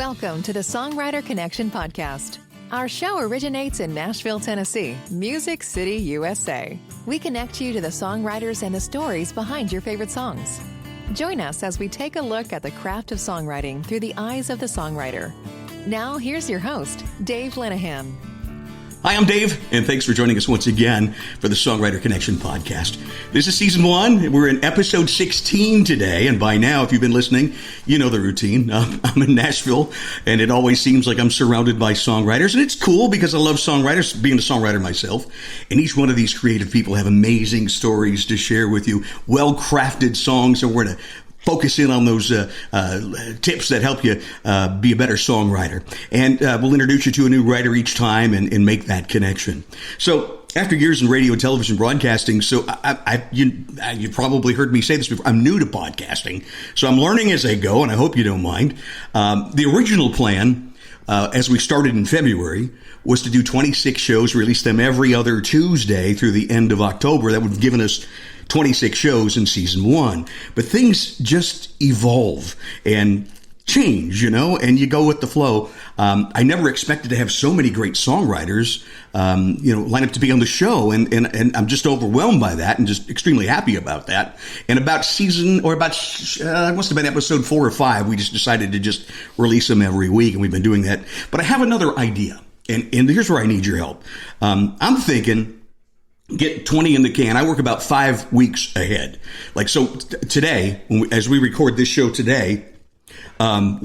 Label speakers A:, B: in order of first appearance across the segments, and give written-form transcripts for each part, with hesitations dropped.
A: Welcome to the Songwriter Connection podcast. Our show originates in Nashville, Tennessee, Music City, USA. We connect you to the songwriters and the stories behind your favorite songs. Join us as we take a look at the craft of songwriting through the eyes of the songwriter. Now, here's your host, Dave Linehan.
B: Hi, I'm Dave, and thanks for joining us once again for the Songwriter Connection podcast. This is season 1. We're in episode 16 today, and by now, if you've been listening, you know the routine. I'm in Nashville, and it always seems like I'm surrounded by songwriters, and it's cool because I love songwriters, being a songwriter myself, and each one of these creative people have amazing stories to share with you, well-crafted songs, and we're going to focus in on those tips that help you be a better songwriter. And we'll introduce you to a new writer each time and make that connection. So after years in radio and television broadcasting, so you probably heard me say this before, I'm new to podcasting. So I'm learning as I go, and I hope you don't mind. The original plan, as we started in February, was to do 26 shows, release them every other Tuesday through the end of October. That would have given us 26 shows in season 1. But things just evolve and change, and you go with the flow. I never expected to have so many great songwriters, line up to be on the show. And I'm just overwhelmed by that and just extremely happy about that. And about it must have been episode 4 or 5, we just decided to just release them every week. And we've been doing that. But I have another idea. And here's where I need your help. I'm thinking, get 20 in the can. I work about 5 weeks ahead. Today, as we record this show today, I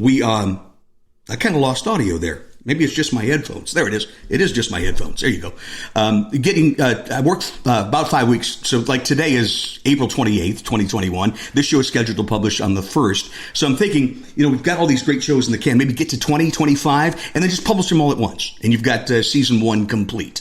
B: kind of lost audio there. Maybe it's just my headphones. There it is. It is just my headphones. There you go. I worked about 5 weeks. So like today is April 28th, 2021. This show is scheduled to publish on the 1st. So I'm thinking, we've got all these great shows in the can. Maybe get to 20, 25, and then just publish them all at once. And you've got season 1 complete.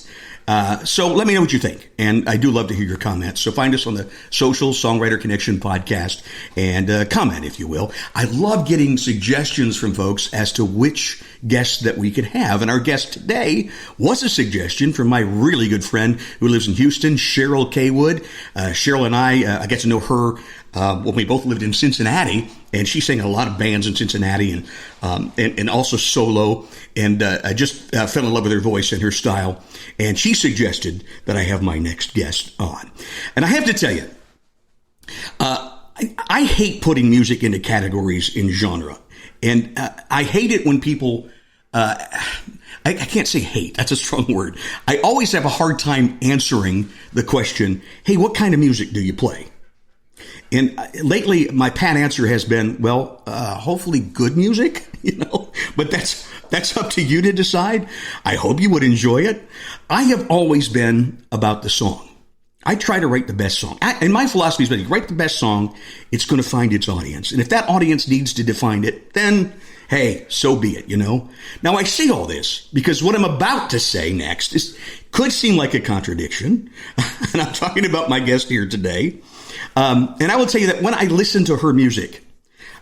B: So let me know what you think. And I do love to hear your comments. So find us on the social Songwriter Connection podcast and comment, if you will. I love getting suggestions from folks as to which guests that we could have. And our guest today was a suggestion from my really good friend who lives in Houston, Cheryl K. Wood. Cheryl and I got to know her when we both lived in Cincinnati, and she sang in a lot of bands in Cincinnati and also solo. And I just fell in love with her voice and her style. And she suggested that I have my next guest on. And I have to tell you, I hate putting music into categories in genre. And I hate it when people, I can't say hate, that's a strong word. I always have a hard time answering the question, hey, what kind of music do you play? And lately, my pat answer has been, hopefully good music, but that's up to you to decide. I hope you would enjoy it. I have always been about the song. I try to write the best song. And my philosophy is that if you write the best song, it's going to find its audience. And if that audience needs to define it, then, hey, so be it, Now, I say all this because what I'm about to say next could seem like a contradiction. And I'm talking about my guest here today. And I will tell you that when I listen to her music,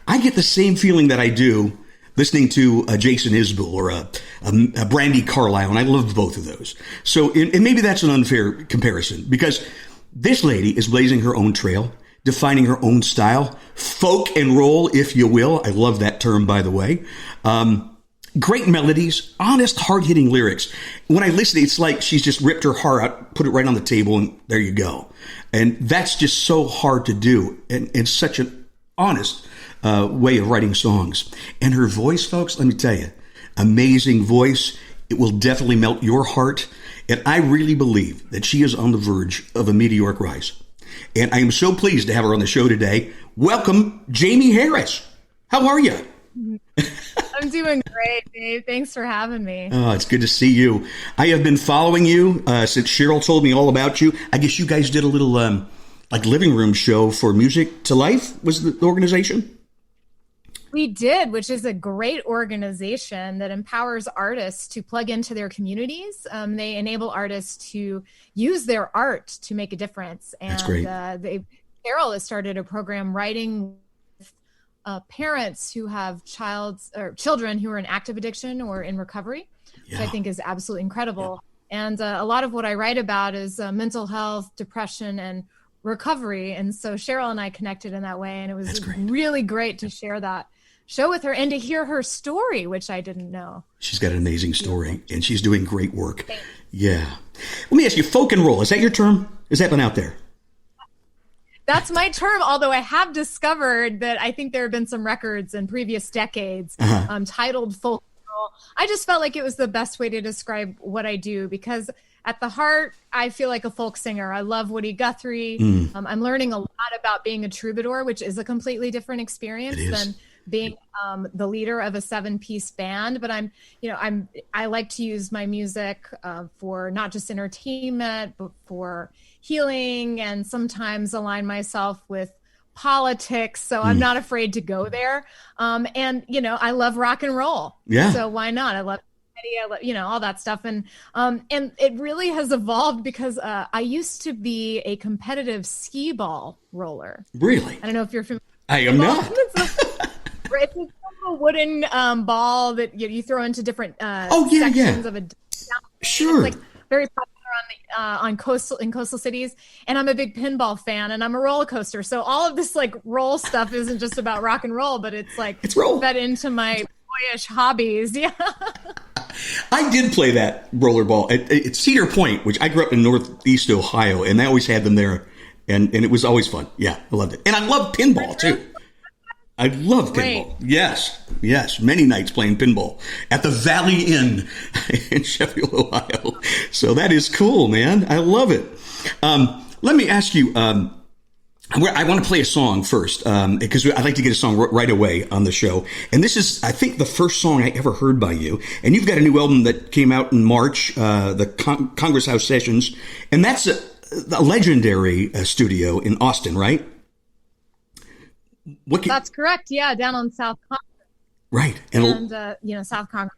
B: I get the same feeling that I do listening to Jason Isbell or a Brandy Carlisle, and I love both of those. So, and maybe that's an unfair comparison because this lady is blazing her own trail, defining her own style, folk and roll, if you will. I love that term, by the way. Great melodies, honest, hard-hitting lyrics. When I listen, it's like she's just ripped her heart out, put it right on the table, and there you go. And that's just so hard to do, and such an honest way of writing songs. And her voice, folks, let me tell you, amazing voice. It will definitely melt your heart. And I really believe that she is on the verge of a meteoric rise. And I am so pleased to have her on the show today. Welcome, Jaimee Harris. How are you?
C: I'm doing great, Dave. Thanks for having me.
B: Oh, it's good to see you. I have been following you since Cheryl told me all about you. I guess you guys did a little living room show for Music to Life, was the organization?
C: We did, which is a great organization that empowers artists to plug into their communities. They enable artists to use their art to make a difference. And
B: that's great.
C: Cheryl has started a program writing with parents who have children who are in active addiction or in recovery, which I think is absolutely incredible. Yeah. And a lot of what I write about is mental health, depression, and recovery. And so Cheryl and I connected in that way. And it was really great to share that show with her and to hear her story, which I didn't know.
B: She's got an amazing story, and she's doing great work. Yeah. Let me ask you, folk and roll, is that your term? Has that been out there?
C: That's my term, although I have discovered that I think there have been some records in previous decades titled folk and roll. I just felt like it was the best way to describe what I do, because at the heart, I feel like a folk singer. I love Woody Guthrie. I'm learning a lot about being a troubadour, which is a completely different experience than being the leader of a 7-piece band. But I like to use my music for not just entertainment, but for healing, and sometimes align myself with politics. So I'm not afraid to go there. And I love rock and roll. Yeah. So why not? I love all that stuff. And it really has evolved because I used to be a competitive skee ball roller.
B: Really?
C: I don't know if you're familiar.
B: I am not.
C: It's a wooden ball that you throw into different sections of a.
B: Sure.
C: It's like very popular in coastal cities, and I'm a big pinball fan, and I'm a roller coaster. So all of this like roll stuff isn't just about rock and roll, but it's fed into my boyish hobbies. Yeah.
B: I did play that rollerball at Cedar Point, which I grew up in Northeast Ohio, and they always had them there, and it was always fun. Yeah, I loved it. And I love pinball, too. I love pinball. Yes. Many nights playing pinball at the Valley Inn in Sheffield, Ohio. So that is cool, man. I love it. Let me ask you, I want to play a song first, because I'd like to get a song right away on the show. And this is, I think, the first song I ever heard by you. And you've got a new album that came out in March, the Congress House Sessions. And that's a legendary studio in Austin, right?
C: That's correct. Yeah, down on South Congress.
B: Right.
C: And South Congress.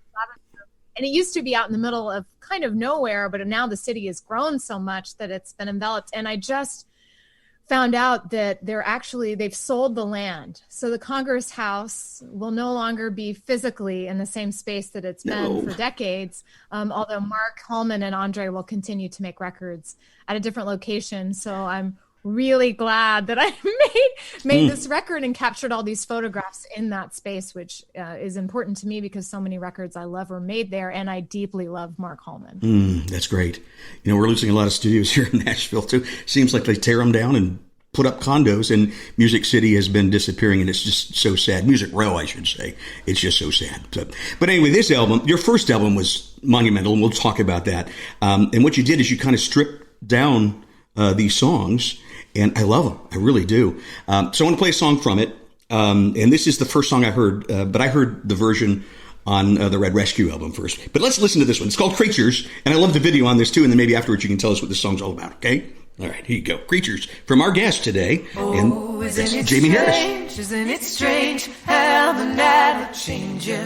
C: And it used to be out in the middle of kind of nowhere, but now the city has grown so much that it's been enveloped. And I just found out that they've sold the land. So the Congress House will no longer be physically in the same space that it's been for decades. Although Mark Hallman and Andre will continue to make records at a different location. So I'm really glad that I made this record and captured all these photographs in that space, which is important to me because so many records I love were made there, and I deeply love Mark Hallman.
B: That's great. We're losing a lot of studios here in Nashville too. Seems like they tear them down and put up condos, and Music City has been disappearing, and it's just so sad. Music Row, I should say. It's just so sad. But anyway, this album, your first album, was monumental, and we'll talk about that. And what you did is you kind of stripped down these songs, and I love them. I really do. So I want to play a song from it. And this is the first song I heard, but I heard the version on the Red Rescue album first. But let's listen to this one. It's called Creatures, and I love the video on this too, and then maybe afterwards you can tell us what this song's all about, okay? All right, here you go. Creatures from our guest today, and that's Jaimee Harris.
D: Isn't it strange how the night will change you?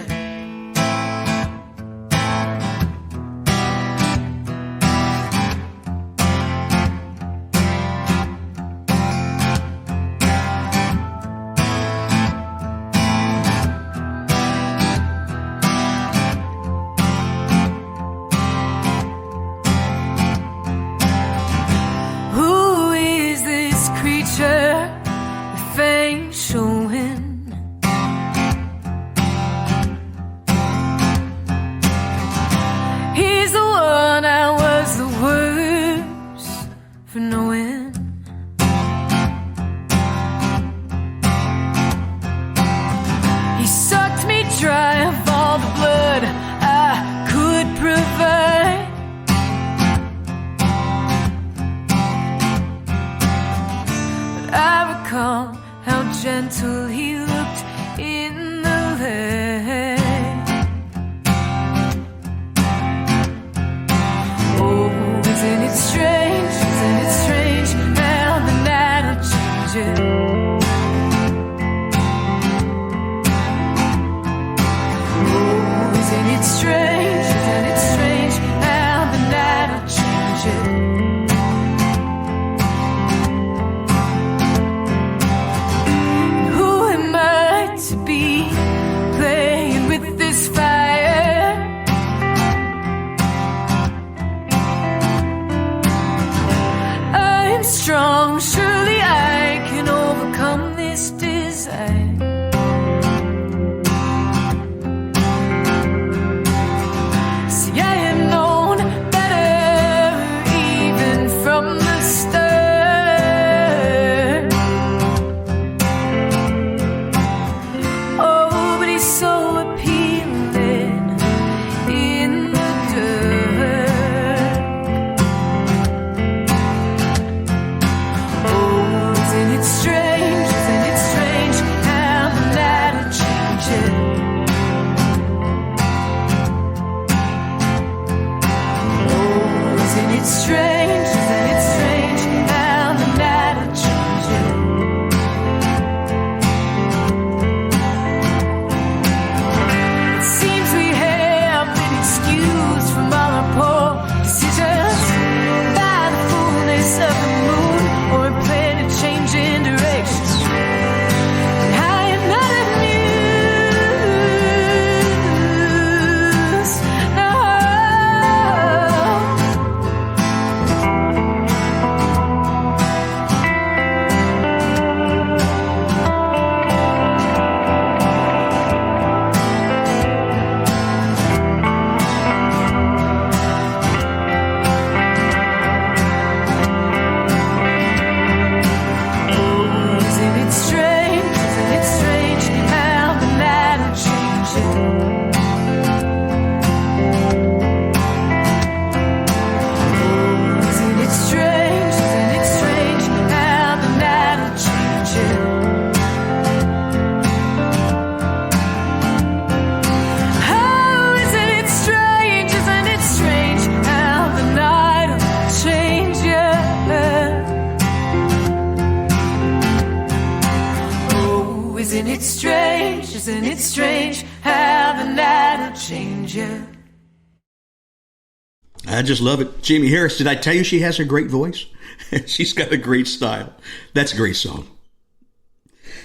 D: Isn't it strange? Isn't it strange how the night will change you?
B: I just love it. Jaimee Harris, did I tell you she has a great voice? She's got a great style. That's a great song.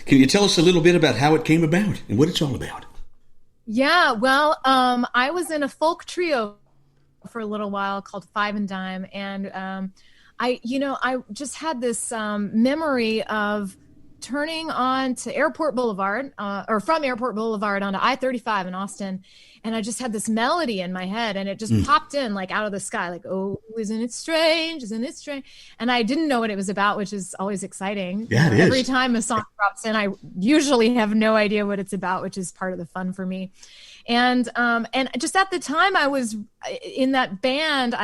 B: Can you tell us a little bit about how it came about and what it's all about?
C: Yeah, well, I was in a folk trio for a little while called Five and Dime, and I just had this memory of turning on to Airport Boulevard, or from Airport Boulevard onto I-35 in Austin, and I just had this melody in my head, and it just popped in like out of the sky, like, oh, isn't it strange? Isn't it strange? And I didn't know what it was about, which is always exciting.
B: Yeah, it is.
C: Every time a song drops in, I usually have no idea what it's about, which is part of the fun for me. And just at the time I was in that band,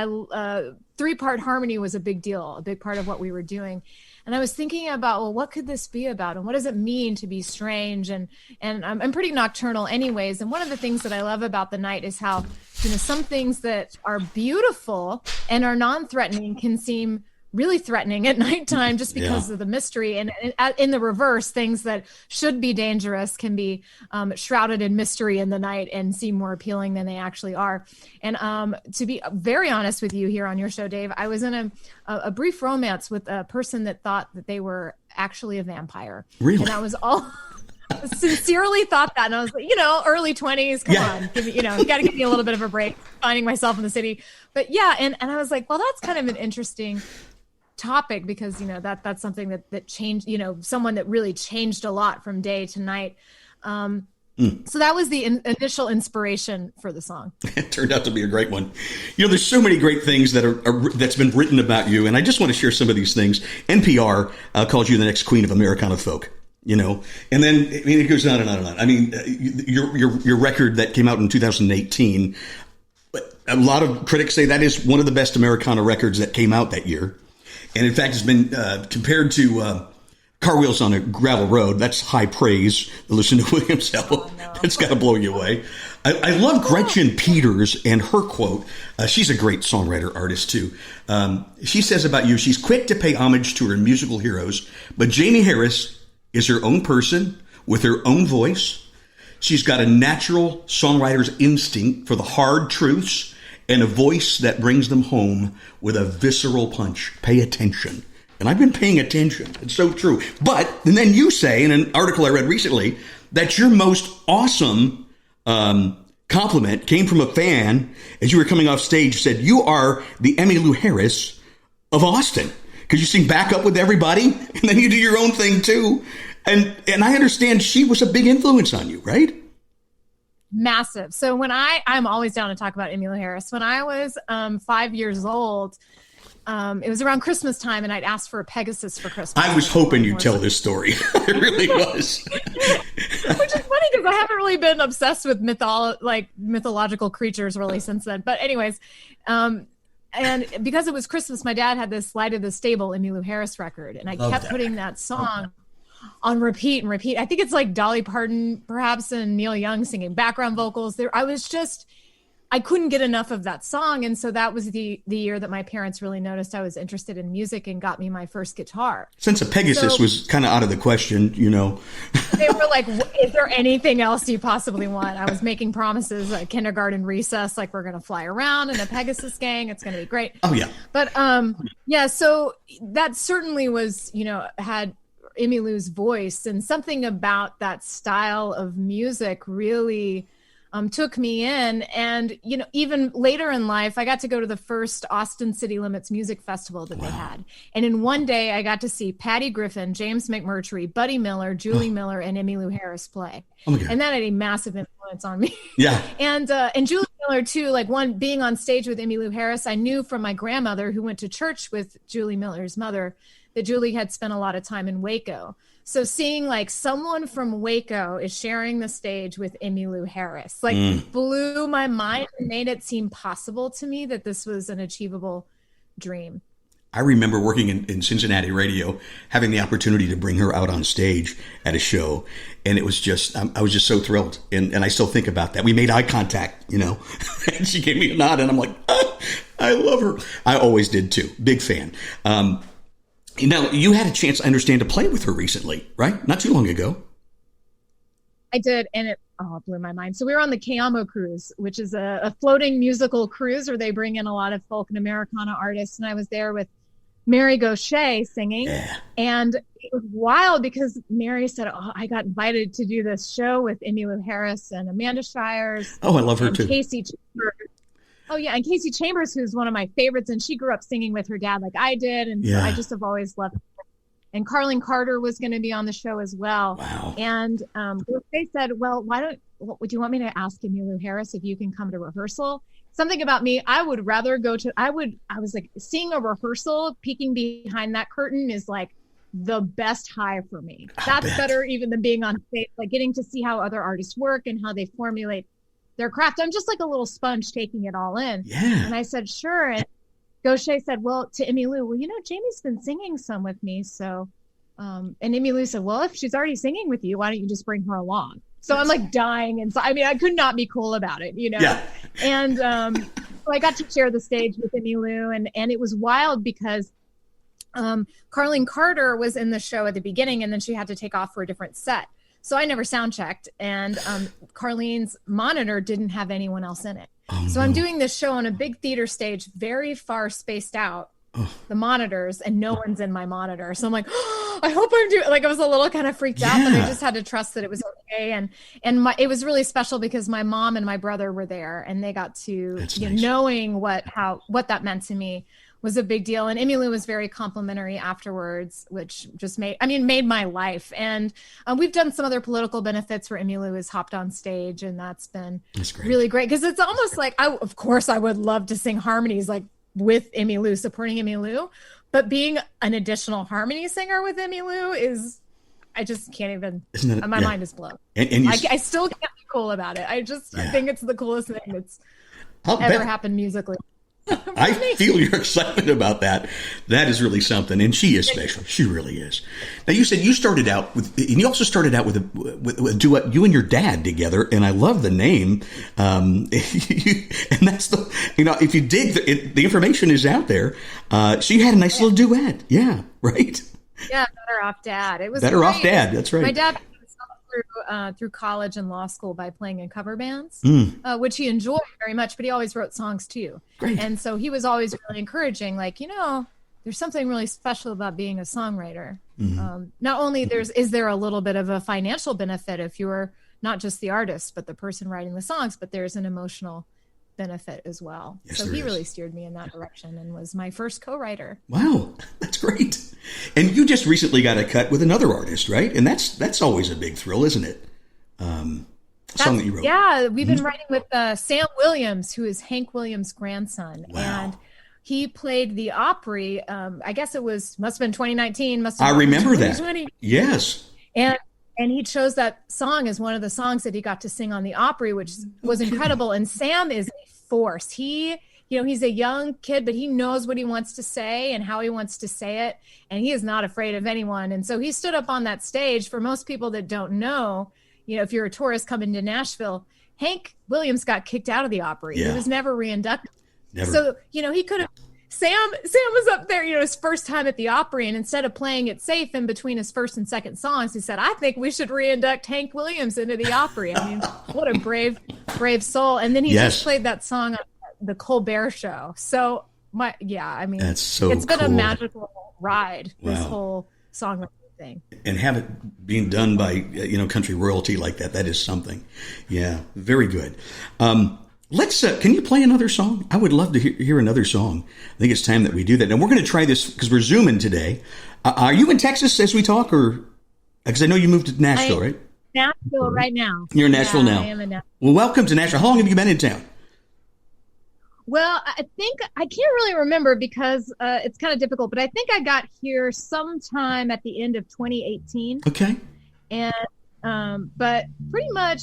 C: three-part harmony was a big deal, a big part of what we were doing. And I was thinking about, well, what could this be about? And what does it mean to be strange? And I'm pretty nocturnal anyways. And one of the things that I love about the night is how, some things that are beautiful and are non-threatening can seem really threatening at nighttime just because of the mystery. And in the reverse, things that should be dangerous can be shrouded in mystery in the night and seem more appealing than they actually are. And to be very honest with you here on your show, Dave, I was in a brief romance with a person that thought that they were actually a vampire.
B: Really?
C: And I was all... sincerely thought that, and I was like, early 20s, come on, give me, you got to give me a little bit of a break, finding myself in the city. But yeah, and I was like, well, that's kind of an interesting topic, because that's something that changed, someone that really changed a lot from day to night. So that was the initial inspiration for the song.
B: It turned out to be a great one. There's so many great things that's been written about you, and I just want to share some of these things. NPR calls you the next queen of Americana folk. And then it goes on and on and on. I mean, your record that came out in 2018, a lot of critics say that is one of the best Americana records that came out that year. And in fact, it's been compared to Car Wheels on a Gravel Road. That's high praise. Listen to Williams' album. That's got to blow you away. I love Gretchen Peters and her quote. She's a great songwriter artist, too. She says about you, she's quick to pay homage to her musical heroes, but Jaimee Harris is her own person with her own voice. She's got a natural songwriter's instinct for the hard truths and a voice that brings them home with a visceral punch. Pay attention. And I've been paying attention. It's so true. And then you say in an article I read recently that your most awesome compliment came from a fan as you were coming off stage, said you are the Emmylou Harris of Austin. Because you sing back up with everybody, and then you do your own thing too. And I understand she was a big influence on you, right?
C: Massive. So I'm always down to talk about Emmylou Harris. When I was 5 years old, it was around Christmas time, and I'd asked for a Pegasus for Christmas.
B: I was hoping you'd tell this story. It really was.
C: Which is funny because I haven't really been obsessed with mythological creatures really since then. But anyways, and because it was Christmas, my dad had this Light of the Stable Emmylou Harris record, and I kept putting that song on repeat and repeat. I think it's like Dolly Parton, perhaps, and Neil Young singing background vocals. I couldn't get enough of that song, and so that was the year that my parents really noticed I was interested in music and got me my first guitar.
B: Since a Pegasus was kind of out of the question,
C: They were like, is there anything else you possibly want? I was making promises at kindergarten recess, like we're going to fly around in a Pegasus gang. It's going to be great.
B: Oh, yeah.
C: But, so that certainly was, had Emmylou's voice, and something about that style of music really took me in. And, even later in life, I got to go to the first Austin City Limits Music Festival that they had. And in one day, I got to see Patty Griffin, James McMurtry, Buddy Miller, Julie Miller, and Emmylou Harris play. Oh my God. And that had a massive influence on me. Yeah. And Julie Miller, too, being on stage with Emmylou Harris, I knew from my grandmother, who went to church with Julie Miller's mother, that Julie had spent a lot of time in Waco. So seeing someone from Waco is sharing the stage with Emmylou Harris, blew my mind and made it seem possible to me that this was an achievable dream.
B: I remember working in Cincinnati radio, having the opportunity to bring her out on stage at a show. And it was just, I was just so thrilled. And I still think about that. We made eye contact, and she gave me a nod, and I'm like, I love her. I always did too. Big fan. Now, you had a chance, I understand, to play with her recently, right? Not too long ago.
C: I did, and it blew my mind. So we were on the Cayamo cruise, which is a floating musical cruise where they bring in a lot of folk and Americana artists. And I was there with Mary Gaucher singing. Yeah. And it was wild because Mary said, I got invited to do this show with Jaimee Harris and Amanda Shires.
B: Oh, I love her too.
C: Casey Chambers. Oh, yeah. And Casey Chambers, who's one of my favorites. And she grew up singing with her dad like I did. And so I just have always loved her. And Carlin Carter was going to be on the show as well.
B: Wow.
C: And they do you want me to ask Jaimee Harris if you can come to rehearsal? Something about me, I would rather I was like, seeing a rehearsal, peeking behind that curtain is like the best high for me. That's better even than being on stage, like getting to see how other artists work and how they formulate their craft. I'm just like a little sponge taking it all in.
B: Yeah.
C: And I said, sure. And Gaucher said, to Emmylou, well, Jamie's been singing some with me. So, and Emmylou said, well, if she's already singing with you, why don't you just bring her along? So I'm like dying. And so, I mean, I could not be cool about it, Yeah. And so I got to share the stage with Emmylou, and it was wild because Carlin Carter was in the show at the beginning, and then she had to take off for a different set. So I never sound checked, and Carlene's monitor didn't have anyone else in it. So I'm doing this show on a big theater stage, very far spaced out, the monitors, and no one's in my monitor. So I'm like, I hope I'm doing, like, I was a little kind of freaked out, but I just had to trust that it was okay. And it was really special because my mom and my brother were there, and they got to,
B: nice.
C: Knowing what that meant to me was a big deal. And Emmylou was very complimentary afterwards, which just made my life. And we've done some other political benefits where Emmylou has hopped on stage, and that's been really great. Because it's almost like, of course I would love to sing harmonies like with Emmylou, supporting Emmylou, but being an additional harmony singer with Emmylou I just can't even, my mind is blown. And I still can't be cool about it. I think it's the coolest thing that's ever happened musically.
B: I feel your excitement about that. That is really something. And she is special. She really is. Now, you said you started out with, and you also started out with a duet, you and your dad together. And I love the name. And that's if you dig, the information is out there. So you had a nice little duet. Yeah. Right.
C: Yeah. Better Off Dad. It was
B: Better Off Dad. That's right.
C: My dad through college and law school by playing in cover bands, which he enjoyed very much, but he always wrote songs too.
B: Great.
C: And so he was always really encouraging, like, there's something really special about being a songwriter. Not only is there a little bit of a financial benefit if you're not just the artist, but the person writing the songs, but there's an emotional benefit as well.
B: Yes,
C: so he really steered me in that direction and was my first co-writer.
B: Wow, that's great. And you just recently got a cut with another artist, right? And that's always a big thrill, isn't it? Song that you wrote.
C: Yeah, we've been writing with Sam Williams, who is Hank Williams' grandson.
B: Wow.
C: And he played the Opry. I guess must have been 2019.
B: I remember that. Yes.
C: And he chose that song as one of the songs that he got to sing on the Opry, which was incredible. And Sam is a force. He's a young kid, but he knows what he wants to say and how he wants to say it. And he is not afraid of anyone. And so he stood up on that stage. For most people that don't know, if you're a tourist coming to Nashville, Hank Williams got kicked out of the Opry.
B: Yeah.
C: He was never reinducted.
B: Never.
C: So, he could have, Sam was up there, his first time at the Opry, and instead of playing it safe in between his first and second songs, he said, I think we should reinduct Hank Williams into the Opry. I mean, what a brave soul. And then he just played that song on the Colbert Show. So
B: that's so
C: it's been
B: cool.
C: a magical ride, this whole songwriting thing.
B: And have it being done by, country royalty like that is something. Yeah, very good. Can you play another song? I would love to hear another song. I think it's time that we do that. And we're going to try this because we're Zooming today. Are you in Texas as we talk, or because I know you moved to Nashville, right?
C: Nashville right now.
B: You're in Nashville now.
C: I am in Nashville.
B: Well, welcome to Nashville. How long have you been in town?
C: Well, I think I can't really remember because it's kind of difficult, but I think I got here sometime at the end of 2018.
B: Okay.
C: And but pretty much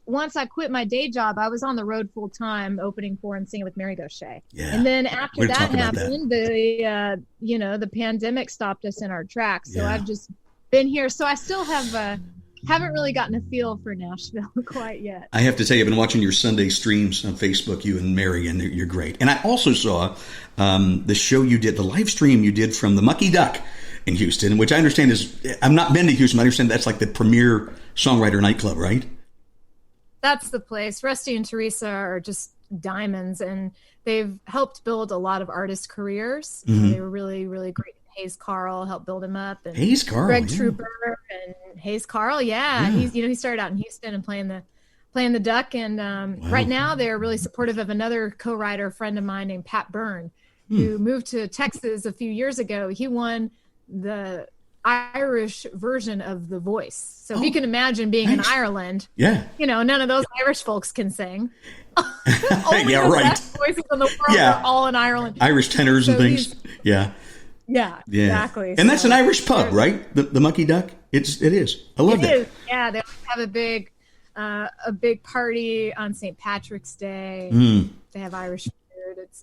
C: once I quit my day job, I was on the road full time, opening for and singing with Mary Gaucher.
B: Yeah.
C: And then after that happened, the pandemic stopped us in our tracks. So I've just been here. So I still haven't really gotten a feel for Nashville quite yet.
B: I have to tell you, I've been watching your Sunday streams on Facebook, you and Mary, and you're great. And I also saw the show you did, the live stream you did from the Mucky Duck in Houston, which I understand I've not been to Houston, but I understand that's like the premier songwriter nightclub, right?
C: That's the place. Rusty and Teresa are just diamonds, and they've helped build a lot of artists' careers.
B: Mm-hmm.
C: They were really, really great. Hayes Carl helped build him up, and
B: Hayes Carl,
C: Greg Trooper and Hayes Carl. Yeah. He started out in Houston and playing the Duck, and right now they're really supportive of another co-writer friend of mine named Pat Byrne, who moved to Texas a few years ago. He won the Irish version of The Voice. So if you can imagine being in Ireland, none of those Irish folks can sing. Only the best voices in the world are all in Ireland.
B: Irish tenors and things.
C: Yeah, exactly.
B: And that's an Irish pub, right? The Monkey Duck. It is. I love that.
C: Is. Yeah, they have a big party on St. Patrick's Day. They have Irish food.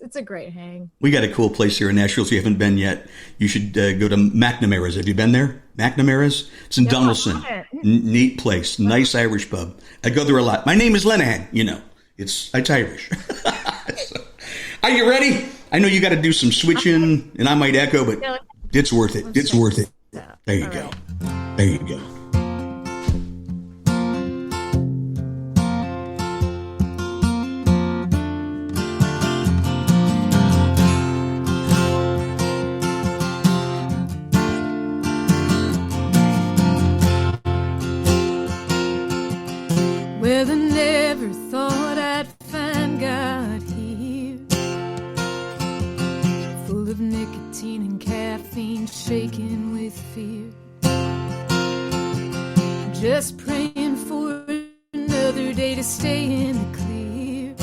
C: It's a great hang.
B: We got a cool place here in Nashville. If you haven't been yet, you should go to McNamara's. Have you been there? McNamara's? It's in Donaldson. Neat place. Nice Irish pub. I go there a lot. My name is Lenahan. It's Irish. So, are you ready? I know you got to do some switching, and I might echo, but it's worth it. It's worth it. There you go. There you go.
D: Well, I never thought I'd find God here, full of nicotine and caffeine, shaking with fear, just praying for another day to stay in the clear.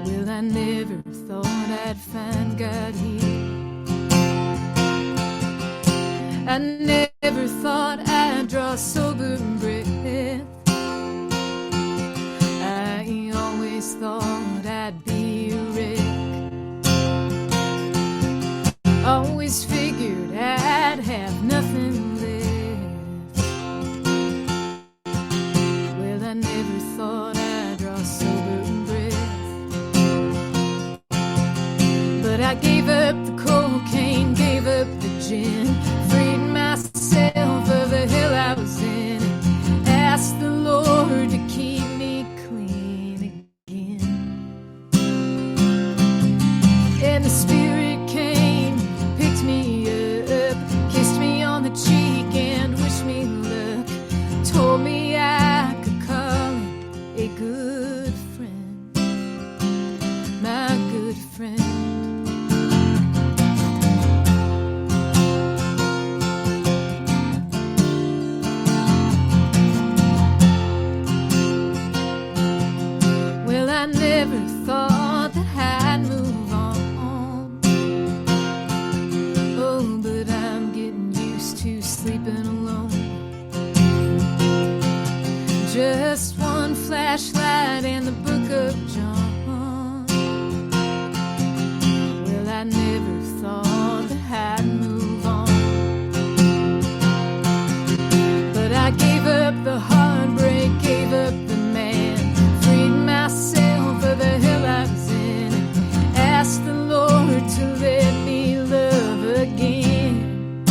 D: Well, I never thought I'd find God here. I never thought I'd draw sober breath. I always thought I'd be a wreck. Always figured I'd have nothing left. Well, I never thought I'd draw sober breath. But I gave up the cocaine, gave up the gin, freed myself of the hell I was in, and asked the Lord to keep me clean again. And the Spirit came, picked me up, kissed me on the cheek and wished me luck, told me I could call him a good friend, my good friend. I never thought that I'd move on. Oh, but I'm getting used to sleeping alone. Just one flashlight and the book of John. Well, I never thought that I'd move on. But I gave up the heartbreak, gave up the man, freed myself of the hell I was in, asked the Lord to let me love again.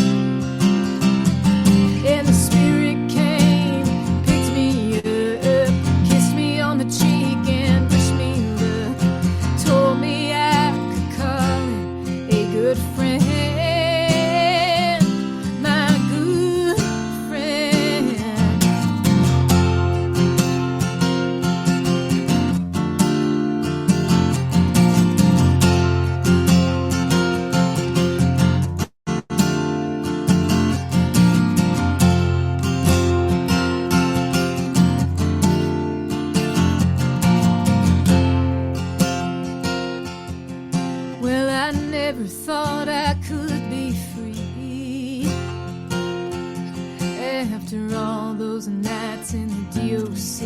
D: And the Spirit came, picked me up, kissed me on the cheek and wished me luck, told me I could call him a good friend, my good friend. Well, I never thought I could be free after all those nights in the DOC.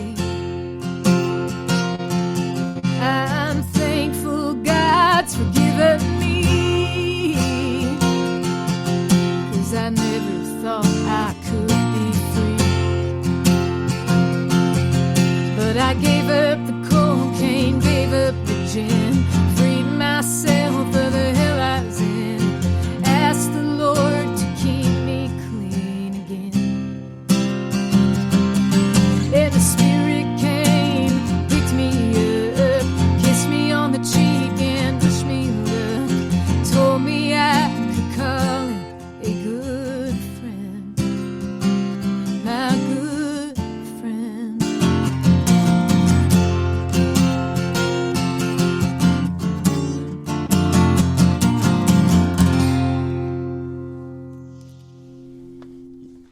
D: I'm thankful God's forgiven me, 'cause I never thought I could be free. But I gave up the cocaine, gave up the gin, freed myself of the hell I was in, asked the Lord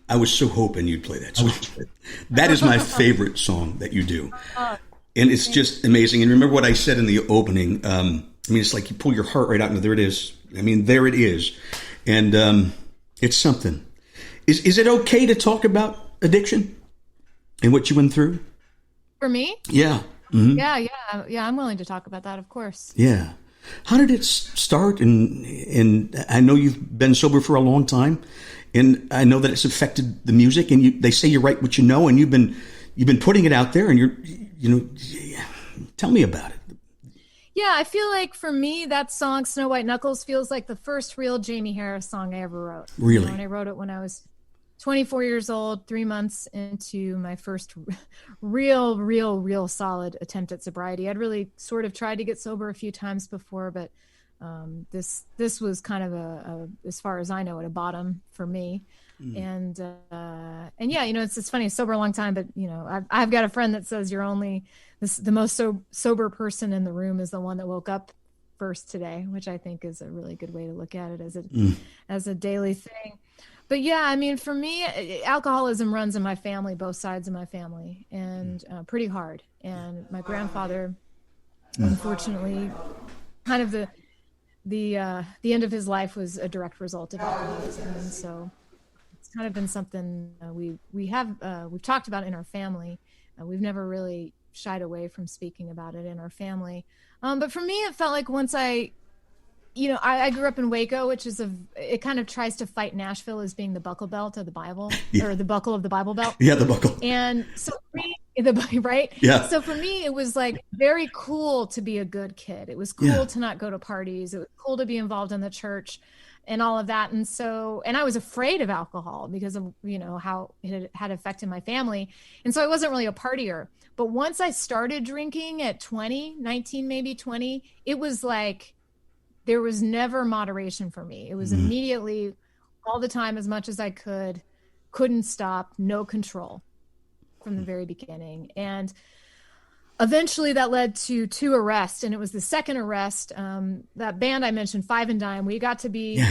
B: I was so hoping you'd play that song. That is my favorite song that you do. And it's just amazing. And remember what I said in the opening. It's like you pull your heart right out and there it is. There it is. And it's something. Is it okay to talk about addiction and what you went through?
C: For me?
B: Yeah. Mm-hmm.
C: Yeah. I'm willing to talk about that, of course.
B: Yeah. How did it start? And I know you've been sober for a long time, and I know that it's affected the music. And they say you write what you know, and you've been putting it out there. And tell me about it.
C: Yeah, I feel like for me, that song "Snow White Knuckles" feels like the first real Jaimee Harris song I ever wrote.
B: Really?
C: And I wrote it when I was 24 years old, 3 months into my first real solid attempt at sobriety. I'd really sort of tried to get sober a few times before, but this was kind of a as far as I know, at a bottom for me. And yeah, it's funny, sober a long time, but I've got a friend that says the most sober person in the room is the one that woke up first today, which I think is a really good way to look at it as a daily thing. But yeah, for me, alcoholism runs in my family, both sides of my family, and pretty hard. And my grandfather, unfortunately, kind of the end of his life was a direct result of alcoholism. And so it's kind of been something we've talked about in our family. We've never really shied away from speaking about it in our family. But for me, it felt like once I grew up in Waco, which is it kind of tries to fight Nashville as being the buckle belt of the Bible, or the buckle of the Bible belt.
B: Yeah, the buckle.
C: And so for me, right? Yeah. So for me, it was like very cool to be a good kid. It was cool to not go to parties. It was cool to be involved in the church and all of that. And I was afraid of alcohol because of, how it had affected my family. And so I wasn't really a partier. But once I started drinking at 19, maybe 20, it was like, there was never moderation for me. It was immediately all the time, as much as I couldn't stop, no control from the very beginning. And eventually that led to 2 arrests. And it was the second arrest, that band I mentioned, Five and Dime, we got to be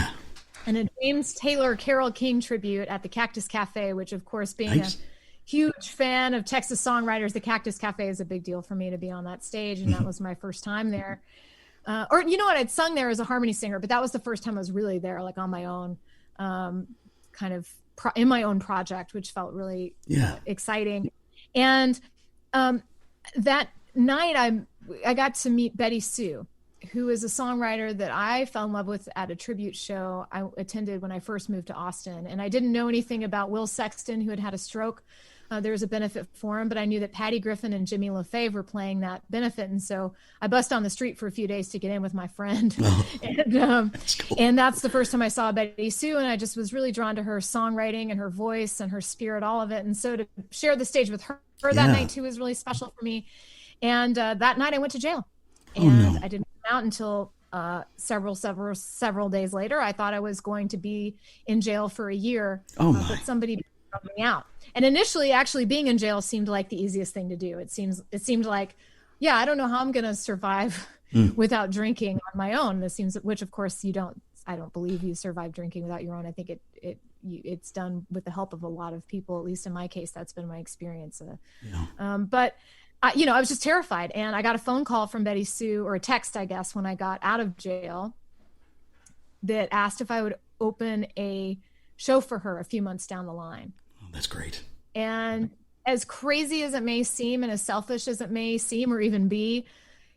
C: in a James Taylor Carole King tribute at the Cactus Cafe, which of course, being a huge fan of Texas songwriters, the Cactus Cafe is a big deal for me to be on that stage. And that was my first time there. Or you know what, I'd sung there as a harmony singer, but that was the first time I was really there, like on my own, kind of in my own project, which felt really exciting. And that night I got to meet Betty Sue, who is a songwriter that I fell in love with at a tribute show I attended when I first moved to Austin. And I didn't know anything about Will Sexton, who had a stroke. There was a benefit for him, but I knew that Patty Griffin and Jimmy LaFave were playing that benefit. And so I bussed on the street for a few days to get in with my friend. Oh, that's cool. And that's the first time I saw Betty Sue. And I just was really drawn to her songwriting and her voice and her spirit, all of it. And so to share the stage with her that night too was really special for me. And that night I went to jail, and I didn't come out until several days later. I thought I was going to be in jail for a year, but somebody brought me out. And initially, actually being in jail seemed like the easiest thing to do. It seemed like, I don't know how I'm going to survive without drinking on my own. Which of course I don't believe you survive drinking without your own. I think it's done with the help of a lot of people. At least in my case, that's been my experience. But I was just terrified. And I got a phone call from Betty Sue, or a text, I guess, when I got out of jail, that asked if I would open a show for her a few months down the line.
B: That's great.
C: And as crazy as it may seem, and as selfish as it may seem or even be,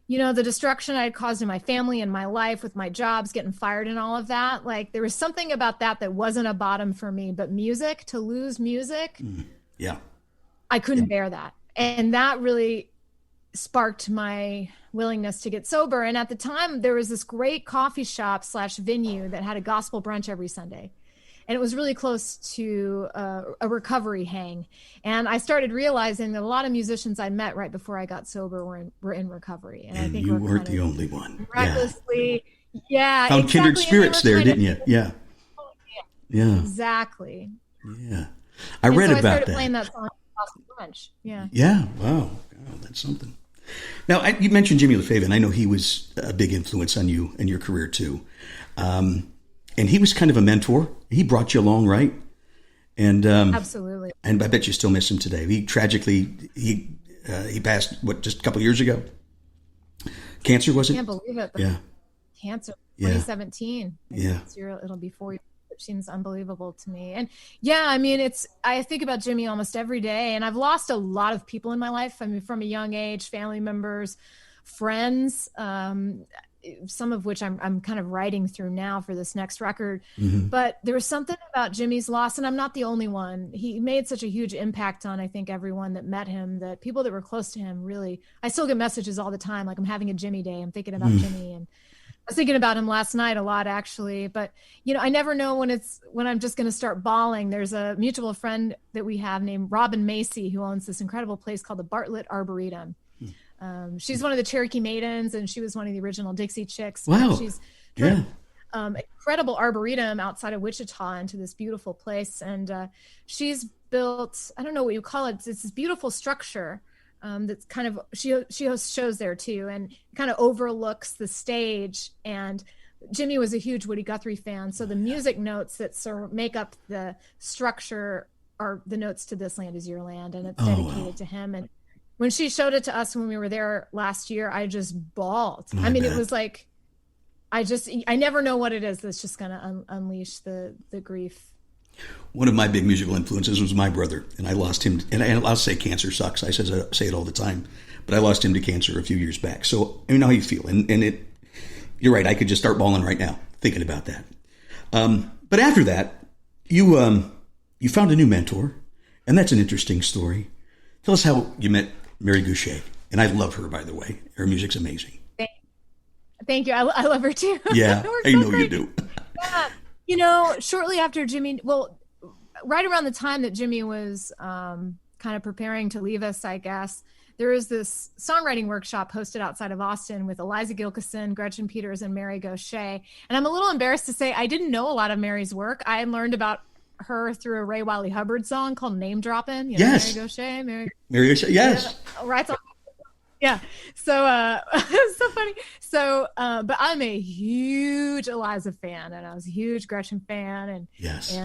C: the destruction I had caused in my family and my life with my jobs, getting fired and all of that, like there was something about that wasn't a bottom for me. But to lose music, I couldn't bear that. And that really sparked my willingness to get sober. And at the time, there was this great coffee shop / venue that had a gospel brunch every Sunday. And it was really close to a recovery hang. And I started realizing that a lot of musicians I met right before I got sober were in recovery. And I think
B: you weren't the only one.
C: Miraculously,
B: found kindred spirits there, didn't you? Yeah. Yeah.
C: Exactly.
B: Yeah. I read about that. I
C: started playing that song across the lunch. Yeah.
B: Yeah. Wow. God, that's something. Now, you mentioned Jimmy LaFave, and I know he was a big influence on you and your career too. And he was kind of a mentor. He brought you along, right? And
C: Absolutely.
B: And I bet you still miss him today. He tragically he passed just a couple years ago. Cancer, was it?
C: I can't believe it.
B: Yeah.
C: Cancer.
B: Yeah.
C: 2017.
B: Yeah.
C: It'll be 4 years. It seems unbelievable to me. And yeah, I mean, I think about Jimmy almost every day, and I've lost a lot of people in my life. I mean, from a young age, family members, friends, some of which I'm kind of writing through now for this next record.
B: Mm-hmm.
C: But there was something about Jimmy's loss, and I'm not the only one. He made such a huge impact on, I think, everyone that met him, that people that were close to him really, I still get messages all the time, like, I'm having a Jimmy day. I'm thinking about Jimmy. And I was thinking about him last night a lot, actually. But, you know, I never know when I'm just going to start bawling. There's a mutual friend that we have named Robin Macy, who owns this incredible place called the Bartlett Arboretum. She's one of the Cherokee Maidens, and she was one of the original Dixie Chicks.
B: Wow.
C: She's
B: Yeah.
C: Incredible arboretum outside of Wichita into this beautiful place. And she's built, I don't know what you call it. It's this beautiful structure that's kind of, she hosts shows there too, and kind of overlooks the stage. And Jimmy was a huge Woody Guthrie fan. So the music notes that sort of make up the structure are the notes to This Land Is Your Land. And it's dedicated to him. And when she showed it to us when we were there last year, I just bawled. I mean, it was like, I never know what it is that's just going to unleash the grief.
B: One of my big musical influences was my brother, and I lost him. And I'll say cancer sucks. I say it all the time, but I lost him to cancer a few years back. So I know how you feel, and you're right. I could just start bawling right now thinking about that. But after that, you found a new mentor, and that's an interesting story. Tell us how you met Mary Goucher. And I love her, by the way. Her music's amazing.
C: Thank you. I love her too.
B: Yeah, I know you do.
C: Yeah. You know, shortly after Jimmy, right around the time that Jimmy was kind of preparing to leave us, I guess, there was this songwriting workshop hosted outside of Austin with Eliza Gilkison, Gretchen Peters, and Mary Goucher. And I'm a little embarrassed to say I didn't know a lot of Mary's work. I had learned about her through a Ray Wiley Hubbard song called Name Droppin'. You know,
B: yes.
C: Mary Goucher.
B: Mary Goucher, yes.
C: Right. Yeah. So it's so funny. So, but I'm a huge Eliza fan, and I was a huge Gretchen fan, and
B: yes.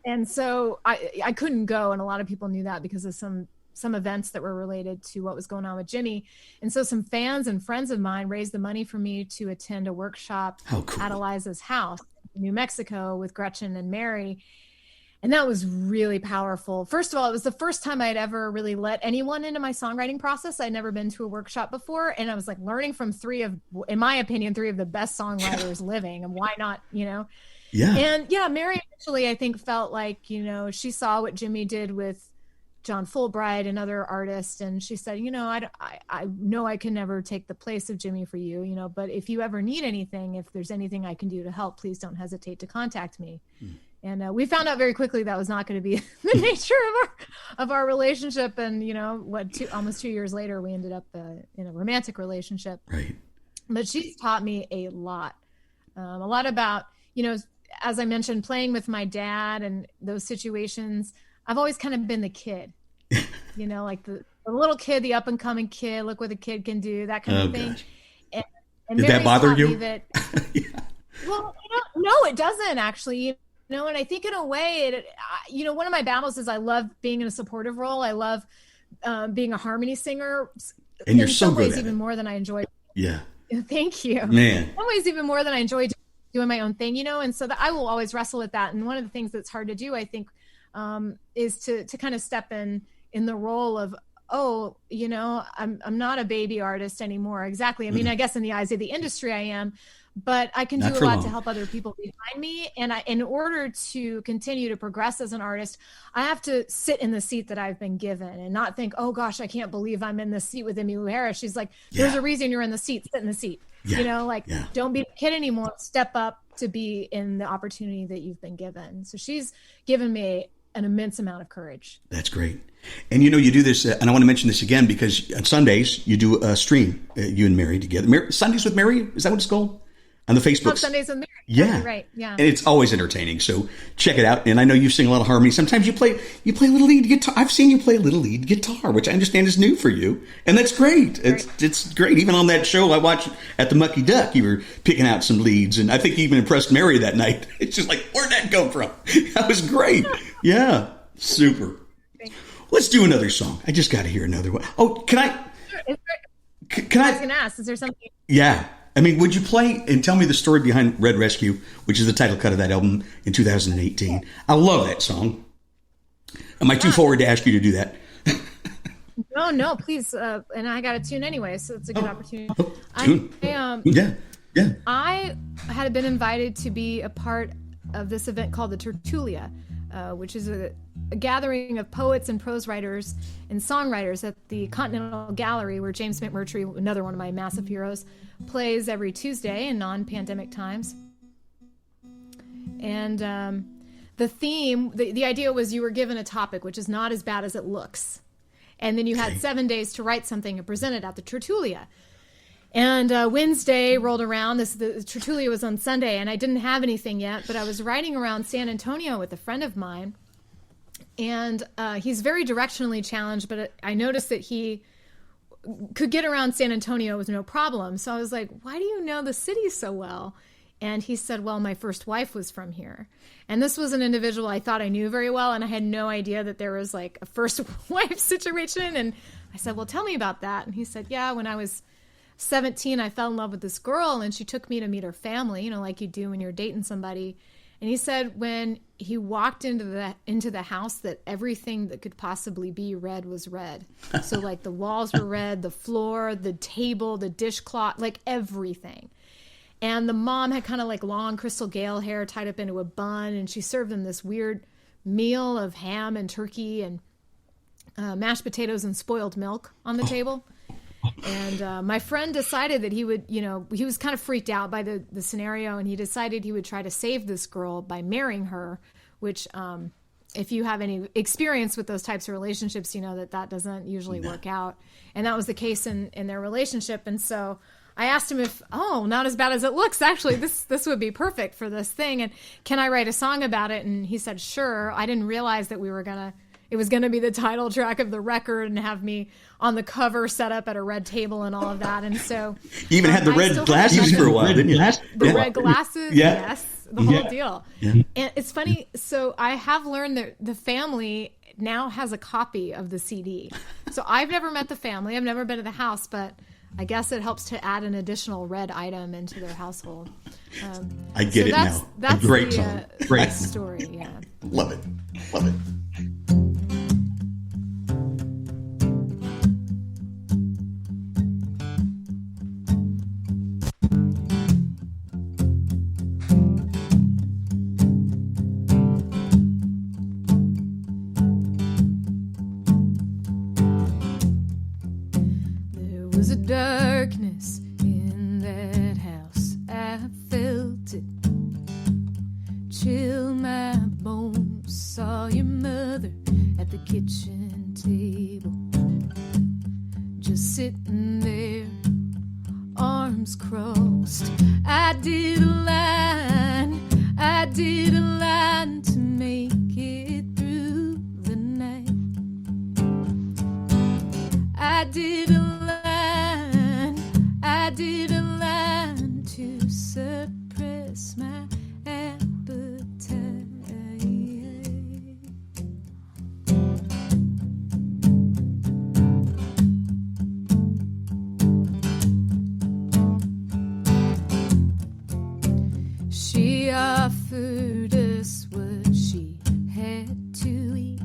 C: And so I couldn't go, and a lot of people knew that because of some events that were related to what was going on with Jimmy. And so some fans and friends of mine raised the money for me to attend a workshop at Eliza's house in New Mexico with Gretchen and Mary. And that was really powerful. First of all, it was the first time I'd ever really let anyone into my songwriting process. I'd never been to a workshop before. And I was like learning from in my opinion, three of the best songwriters living. And why not, you know?
B: Yeah.
C: And yeah, Mary actually, I think, felt like, you know, she saw what Jimmy did with John Fulbright and other artists. And she said, you know, I know I can never take the place of Jimmy for you, you know, but if you ever need anything, if there's anything I can do to help, please don't hesitate to contact me. And we found out very quickly that was not going to be the nature of our relationship. And, you know, almost 2 years later, we ended up in a romantic relationship.
B: Right.
C: But she's taught me a lot about, you know, as I mentioned, playing with my dad and those situations. I've always kind of been the kid, you know, like the little kid, the up and coming kid, look what the kid can do, that kind of thing. And
B: did that bother you?
C: Yeah. Well, you know, no, it doesn't actually. You know, and I think in a way, you know, one of my battles is I love being in a supportive role. I love being a harmony singer.
B: And you're so good at it.
C: In some ways, even more than I enjoy.
B: Yeah.
C: Thank you.
B: Man.
C: In some ways, even more than I enjoy doing my own thing, you know, and so I will always wrestle with that. And one of the things that's hard to do, I think, is to kind of step in the role of, oh, you know, I'm not a baby artist anymore. Exactly. I mean, I guess in the eyes of the industry, I am. But I can do a lot to help other people behind me. And in order to continue to progress as an artist, I have to sit in the seat that I've been given and not think, oh, gosh, I can't believe I'm in the seat with Emmylou Harris. She's like, there's a reason you're in the seat. Sit in the seat. Yeah. You know, like, don't be a kid anymore. Step up to be in the opportunity that you've been given. So she's given me an immense amount of courage.
B: That's great. And, you know, you do this, and I want to mention this again, because on Sundays, you do a stream, you and Mary together. Sundays with Mary? Is that what it's called? On the Facebook.
C: Sundays with Mary.
B: Yeah.
C: Right. Yeah.
B: And it's always entertaining. So check it out. And I know you sing a lot of harmony. Sometimes you play a little lead guitar. I've seen you play a little lead guitar, which I understand is new for you. And that's great. It's great. Even on that show I watched at the Mucky Duck, you were picking out some leads. And I think you even impressed Mary that night. It's just like, where'd that come from? That was great. Yeah, super. Let's do another song. I just got to hear another one. Oh, can I? Can
C: I was going to ask, is there something?
B: Yeah. I mean, would you play and tell me the story behind Red Rescue, which is the title cut of that album in 2018? I love that song. Am I too forward to ask you to do that?
C: No, please. And I got a tune anyway, so it's a good opportunity.
B: Tune. Yeah.
C: I had been invited to be a part of this event called the Tertulia, which is a gathering of poets and prose writers and songwriters at the Continental Gallery, where James McMurtry, another one of my massive heroes, plays every Tuesday in non-pandemic times. And the theme, the idea was you were given a topic, which is not as bad as it looks. And then you had 7 days to write something and present it at the Tertulia. And Wednesday rolled around. The Tertulia was on Sunday, and I didn't have anything yet, but I was riding around San Antonio with a friend of mine. And he's very directionally challenged, but I noticed that he could get around San Antonio with no problem. So I was like, why do you know the city so well? And he said, well, my first wife was from here. And this was an individual I thought I knew very well, and I had no idea that there was like a first wife situation. And I said, well, tell me about that. And he said, yeah, when I was 17, I fell in love with this girl, and she took me to meet her family, you know, like you do when you're dating somebody. And he said when he walked into the house, that everything that could possibly be red was red. So like the walls were red, the floor, the table, the dishcloth, like everything. And the mom had kind of like long Crystal Gale hair tied up into a bun, and she served them this weird meal of ham and turkey and mashed potatoes and spoiled milk on the table. And my friend decided that he would, you know, he was kind of freaked out by the scenario, and he decided he would try to save this girl by marrying her, which if you have any experience with those types of relationships, you know that doesn't usually work out. And that was the case in their relationship. And so I asked him if, not as bad as it looks, actually, this would be perfect for this thing. And can I write a song about it? And he said, sure. I didn't realize that it was going to be the title track of the record and have me on the cover set up at a red table and all of that. And so
B: you even had the red glasses for a while, didn't you?
C: The red glasses, yes, the whole deal. Yeah. And it's funny. So I have learned that the family now has a copy of the CD. So I've never met the family. I've never been to the house, but I guess it helps to add an additional red item into their household.
B: I get it now.
C: That's
B: a great song. Great
C: story. Yeah.
B: Love it. Love it.
D: Was a darkness in that house. I felt it chill my bones. Saw your mother at the kitchen table, just sitting there, arms crossed. I did a line to make it through the night. I did a line to suppress my appetite. She offered us what she had to eat.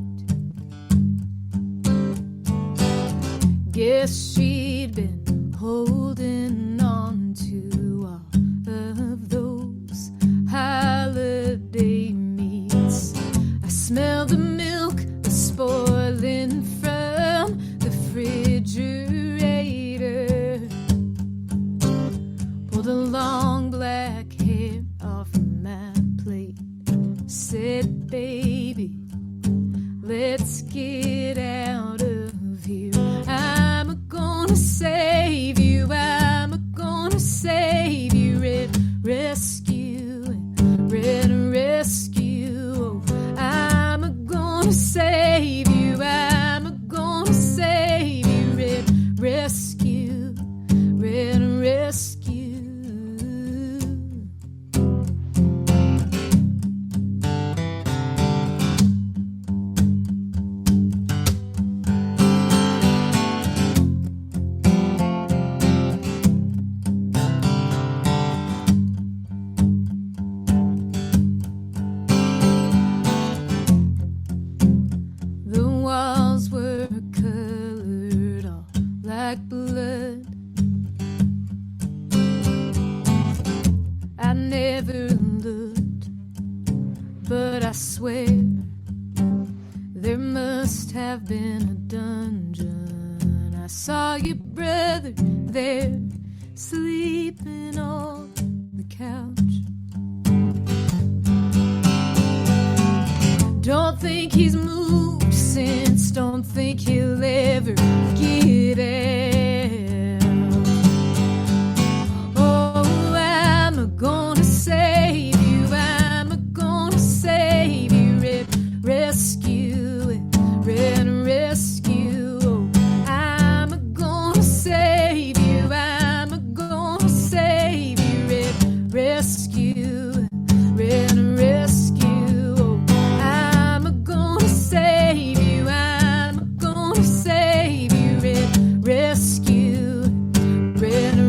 D: Guess she'd been holding on to all of those holiday meats. I smell the milk spoiling from the refrigerator. Pulled a long black hair off my plate. Said, baby, let's get out of here. I'm gonna save you. I'm gonna save you. Red rescue. I'm gonna save you. I'm gonna save you. Red rescue. there. There must have been a dungeon. I saw your brother there, sleeping on the couch. Don't think he's moved since, don't think he'll ever get out. Oh, I'm gonna save you, I'm gonna save you, rescue it, rescue. Oh, I'm gonna save you, I'm gonna save you, rescue, rescue. Save you, I'm gonna save you, rescue,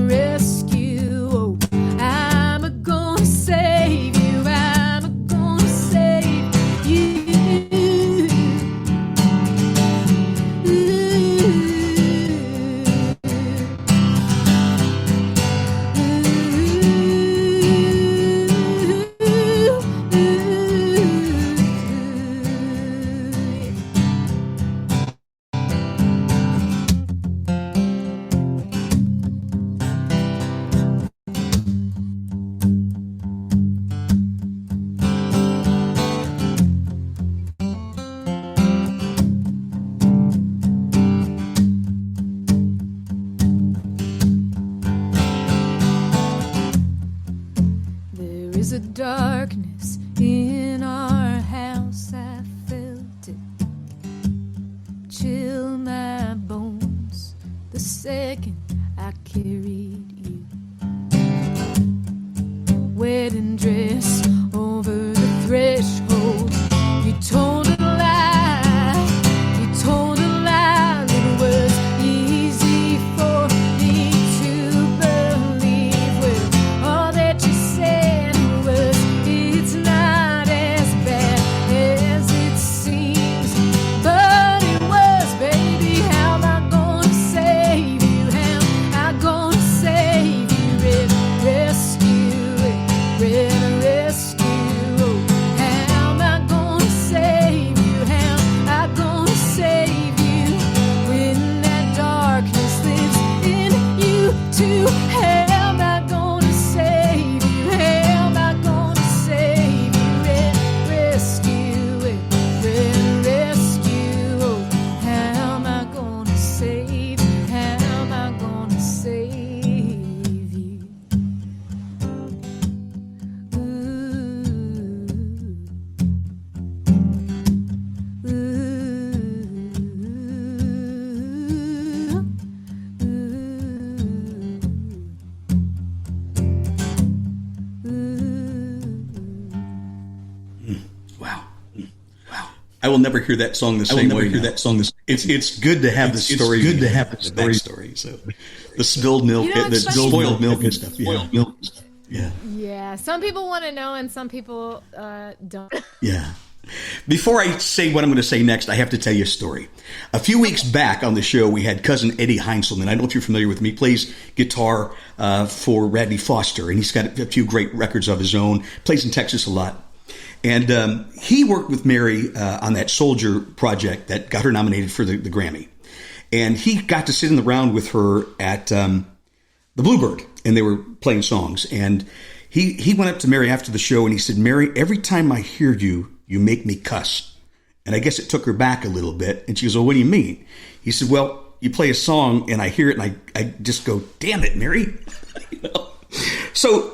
D: rescue. Oh, I'm gonna save you, I'm gonna save you. There's a darkness in our house, I felt it chill my bones the second I carried you. Wedding dress over the threshold, you told a lie, you told a lie. It was easy for me to believe. Well, all that you said was, it's not as bad as it seems. But it was, baby. How am I gonna save you? How am I gonna save you? Rescue it, rescue. How am I gonna save you? How am I gonna save you when that darkness lives in you too? How am I gonna save you? How am I gonna save you? Rescue it, rescue. How am I gonna save? How am I gonna save you?
B: Wow. Wow. I will never hear that song the same way. It's good to have the story. It's good to have the backstory. So the spilled milk,
C: You know,
B: the
C: it's funny.
B: spoiled milk and stuff. Yeah. Yeah.
C: Yeah, some people want to know and some people don't.
B: Yeah. Before I say what I'm going to say next, I have to tell you a story. A few weeks back on the show, we had cousin Eddie Heinzelman. I don't know if you're familiar with him. He plays guitar for Radley Foster, and he's got a few great records of his own. Plays in Texas a lot. And he worked with Mary on that Soldier project that got her nominated for the Grammy. And he got to sit in the round with her at the Bluebird, and they were playing songs. And he went up to Mary after the show, and he said, "Mary, every time I hear you, you make me cuss." And I guess it took her back a little bit. And she goes, "Well, what do you mean?" He said, "Well, you play a song, and I hear it, and I just go, 'Damn it, Mary.'" You know? So,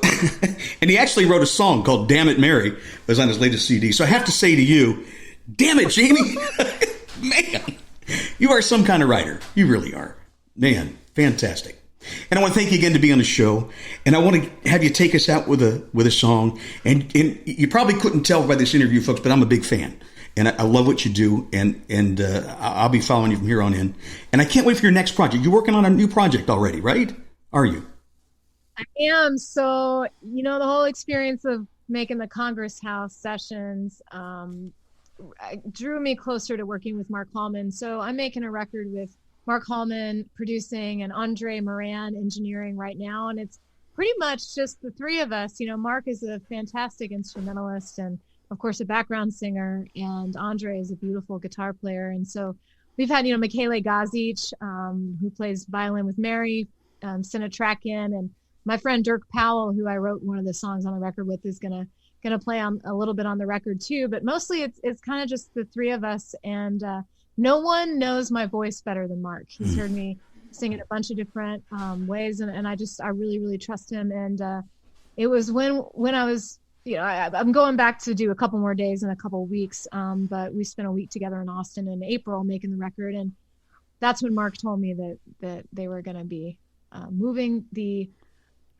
B: and he actually wrote a song called "Damn It, Mary." It was on his latest CD. So I have to say to you, damn it, Jaimee. Man, you are some kind of writer. You really are. Man, fantastic. And I want to thank you again to be on the show. And I want to have you take us out with a song. And you probably couldn't tell by this interview, folks, but I'm a big fan. And I love what you do. And I'll be following you from here on in. And I can't wait for your next project. You're working on a new project already, right? Are you?
C: I am. So, the whole experience of making the Congress House sessions drew me closer to working with Mark Hallman. So I'm making a record with Mark Hallman producing and Andre Moran engineering right now. And it's pretty much just the three of us. Mark is a fantastic instrumentalist and of course, a background singer, and Andre is a beautiful guitar player. And so we've had, Michele Gazic, who plays violin with Mary, sent a track in, and my friend Dirk Powell, who I wrote one of the songs on the record with, is gonna play on a little bit on the record too. But mostly it's kind of just the three of us, and no one knows my voice better than Mark. He's heard me sing in a bunch of different ways, and I really, really trust him. And it was when I was, I'm going back to do a couple more days in a couple of weeks, but we spent a week together in Austin in April making the record, and that's when Mark told me that they were going to be moving the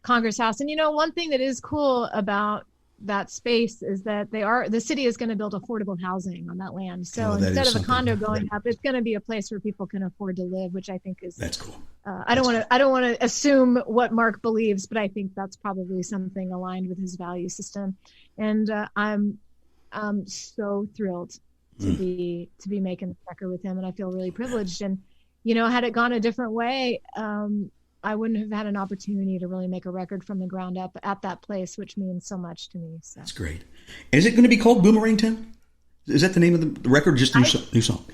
C: Congress House. And one thing that is cool about that space is that the city is going to build affordable housing on that land. So instead of a condo going up, it's going to be a place where people can afford to live, which I think that's
B: cool.
C: I don't want to assume what Mark believes, but I think that's probably something aligned with his value system. And I'm so thrilled to be making the record with him, and I feel really privileged. And had it gone a different way, I wouldn't have had an opportunity to really make a record from the ground up at that place, which means so much to me. So.
B: That's great. Is it going to be called Boomerang Town? Is that the name of the record, or just new song?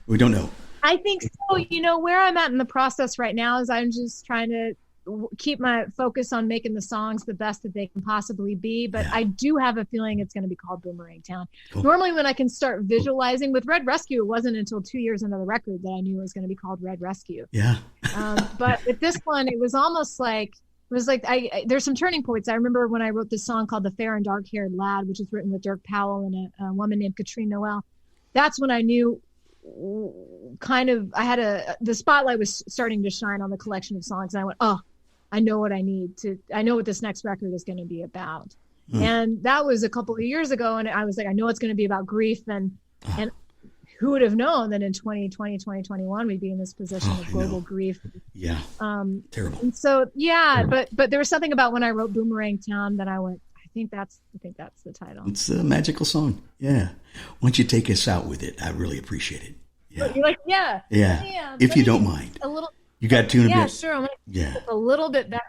B: We don't know.
C: I think so. Where I'm at in the process right now is I'm just trying to keep my focus on making the songs the best that they can possibly be. But I do have a feeling it's going to be called Boomerang Town. Cool. Normally when I can start visualizing with Red Rescue, it wasn't until 2 years into the record that I knew it was going to be called Red Rescue. Yeah. But with this one, it was almost like, there's some turning points. I remember when I wrote this song called The Fair and Dark Haired Lad, which is written with Dirk Powell and a woman named Katrine Noel. That's when I knew the spotlight was starting to shine on the collection of songs. And I went, I know what I know what this next record is going to be about. And that was a couple of years ago. And I was like, I know it's going to be about grief. And who would have known that in 2020, 2021, we'd be in this position of global grief. Yeah. Terrible. And so, but there was something about when I wrote Boomerang Town that I went, I think that's the title.
B: It's a magical song. Yeah. Why don't you take us out with it? I really appreciate it. Yeah.
C: You're like, yeah.
B: If you don't mind.
C: A little.
B: You got to tune a bit.
C: Yeah, sure. I'm going to a little bit better.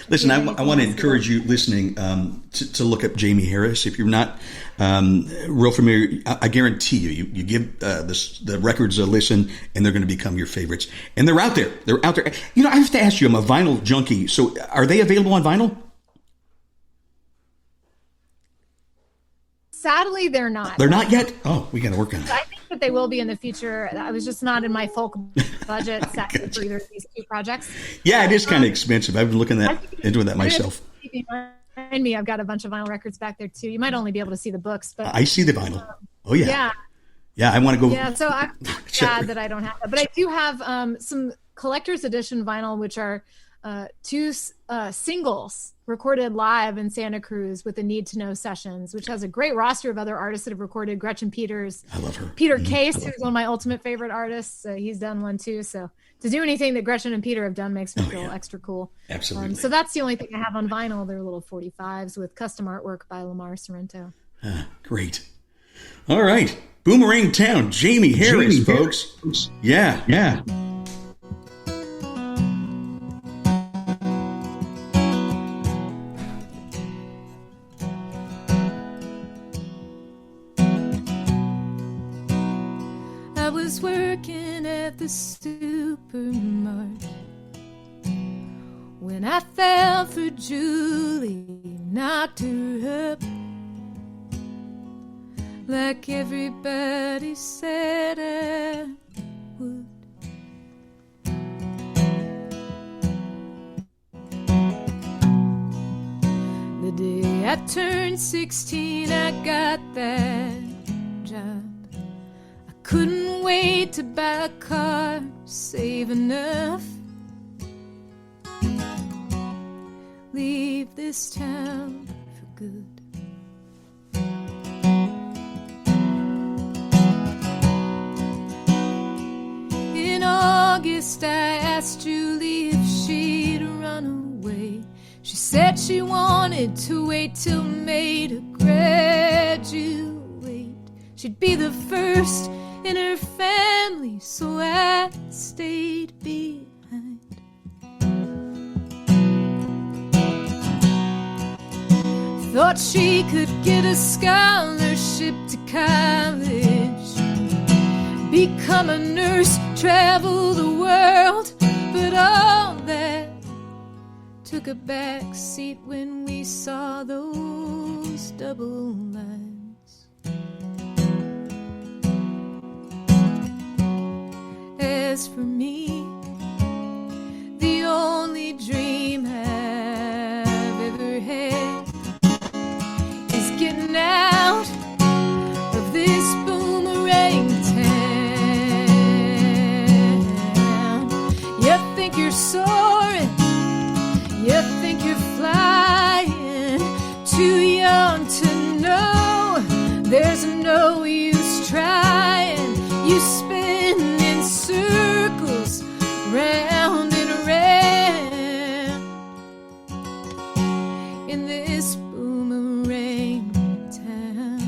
B: Listen, I want to encourage you listening to look up Jaimee Harris. If you're not real familiar, I guarantee you give the records a listen, and they're going to become your favorites. And they're out there. I have to ask you, I'm a vinyl junkie. So are they available on vinyl?
C: Sadly, they're not.
B: They're not yet? Oh, we got to work on it.
C: I think that they will be in the future. I was just not in my folk budget sadly, for either of these two projects.
B: Yeah, it is kind of expensive. I've been looking into that myself.
C: Behind me, I've got a bunch of vinyl records back there too. You might only be able to see the books, but
B: I see the vinyl. Yeah, I want to go.
C: Yeah, so I'm sad that I don't have that, but I do have some collector's edition vinyl, which are two singles recorded live in Santa Cruz with the Need to Know sessions, which has a great roster of other artists that have recorded. Gretchen Peters,
B: I love her.
C: Peter Case, who's one of my ultimate favorite artists. He's done one too. So to do anything that Gretchen and Peter have done makes me feel extra cool.
B: Absolutely.
C: So that's the only thing I have on vinyl. They're little 45s with custom artwork by Lamar Sorrento.
B: Great. All right. Boomerang Town, Jaimee Harris, folks. Yeah.
D: I was working at the supermarket when I fell for Julie, knocked her up like everybody said I would. The day I turned 16, I got that job. I couldn't wait to buy a car, save enough, leave this town for good. In August, I asked Julie if she'd run away. She said she wanted to wait till May to graduate. She'd be the first in her family, so I stayed behind. thought she could get a scholarship to college, become a nurse, travel the world, but all that took a back seat when we saw those double lines. As for me, the only dream I've ever had is getting out of this boomerang town. You think you're soaring, you think you're flying, too young to know there's no use trying. You spin in circles, round and around, in this boomerang town.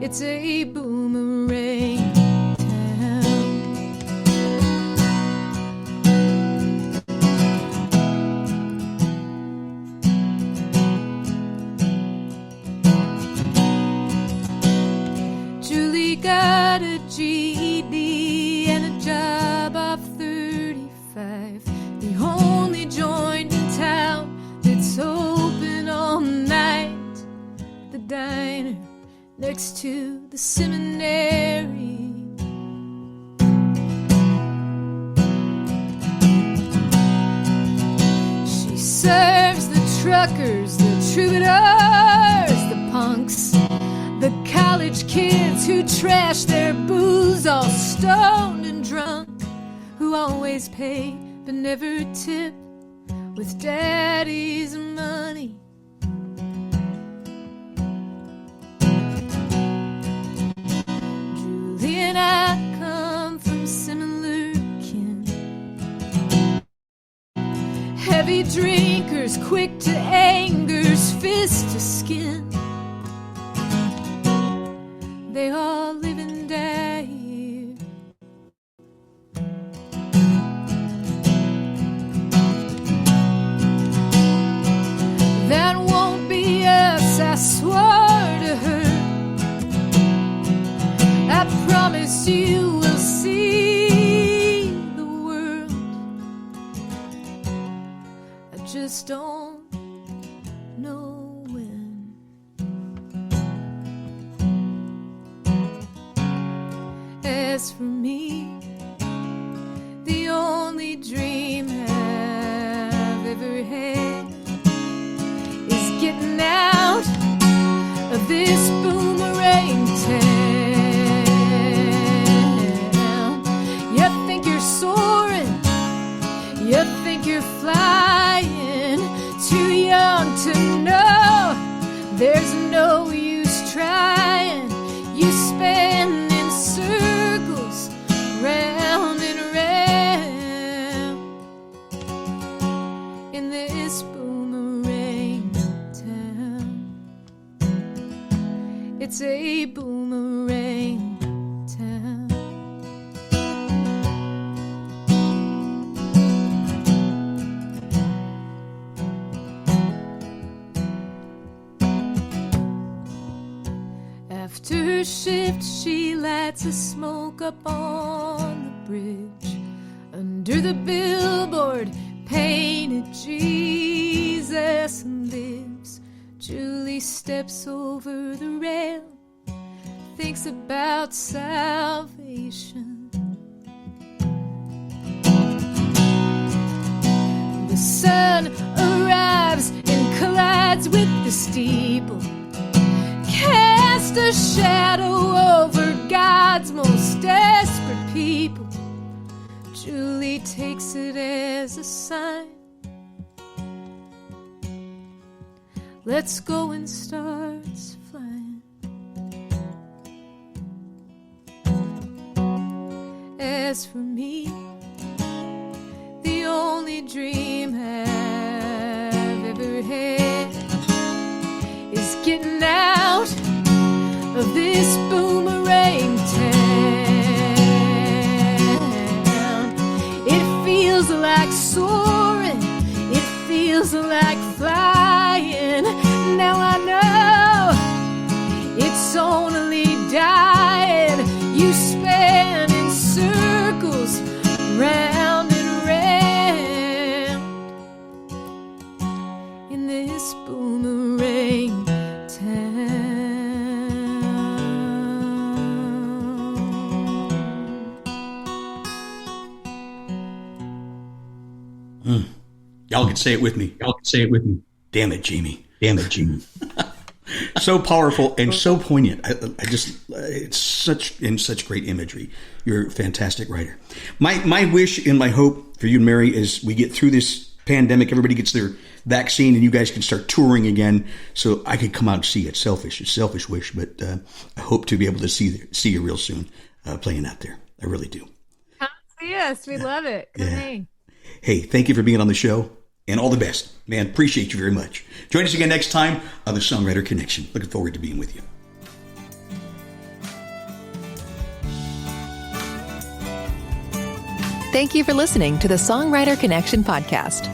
D: It's a boomerang town. Julie got a GED and a job of 35, the only joint in town that's open all night, the diner next to the seminary. She serves the truckers, the troubadours, the punks, the college kids who trash their booze, all stoned and drunk, who always pay but never tip with daddy's money. Julie and I come from similar kin, heavy drinkers, quick to anger's fist to skin. They all live and die here. That won't be us, I swore to her. I promise you will see the world. I just don't know when. As for me, the only dream I've ever had is getting out of this boomerang town. You think you're soaring, you think you're flying, too young to know there's no use trying. You spin in circles, round and around, in this boomerang town. It's a boomerang town. After her shift, she lights a smoke up on the bridge, under the billboard painted Jesus lives. Julie steps over the rail, thinks about salvation. The sun arrives and collides with the steeple, cast a shadow over God's most desperate people. Julie takes it as a sign. Let's go, and starts flying. As for me, the only dream I've ever had is getting out of this boomerang town. It feels like soaring, it feels like flying,
B: Y'all can say it with me. Damn it, Jaimee. So powerful and so poignant. It's such great imagery. You're a fantastic writer. My wish and my hope for you and Mary is we get through this pandemic, everybody gets their vaccine, and you guys can start touring again so I could come out and see it. It's a selfish wish, but I hope to be able to see you real soon playing out there. I really do.
C: Come see us. We love it. Come hang.
B: Hey, thank you for being on the show. And all the best. Man, appreciate you very much. Join us again next time on the Songwriter Connection. Looking forward to being with you.
A: Thank you for listening to the Songwriter Connection podcast.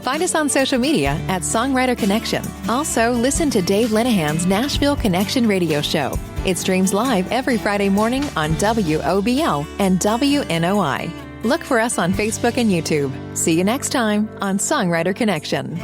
A: Find us on social media at Songwriter Connection. Also, listen to Dave Linehan's Nashville Connection radio show. It streams live every Friday morning on WOBL and WNOI. Look for us on Facebook and YouTube. See you next time on Songwriter Connection.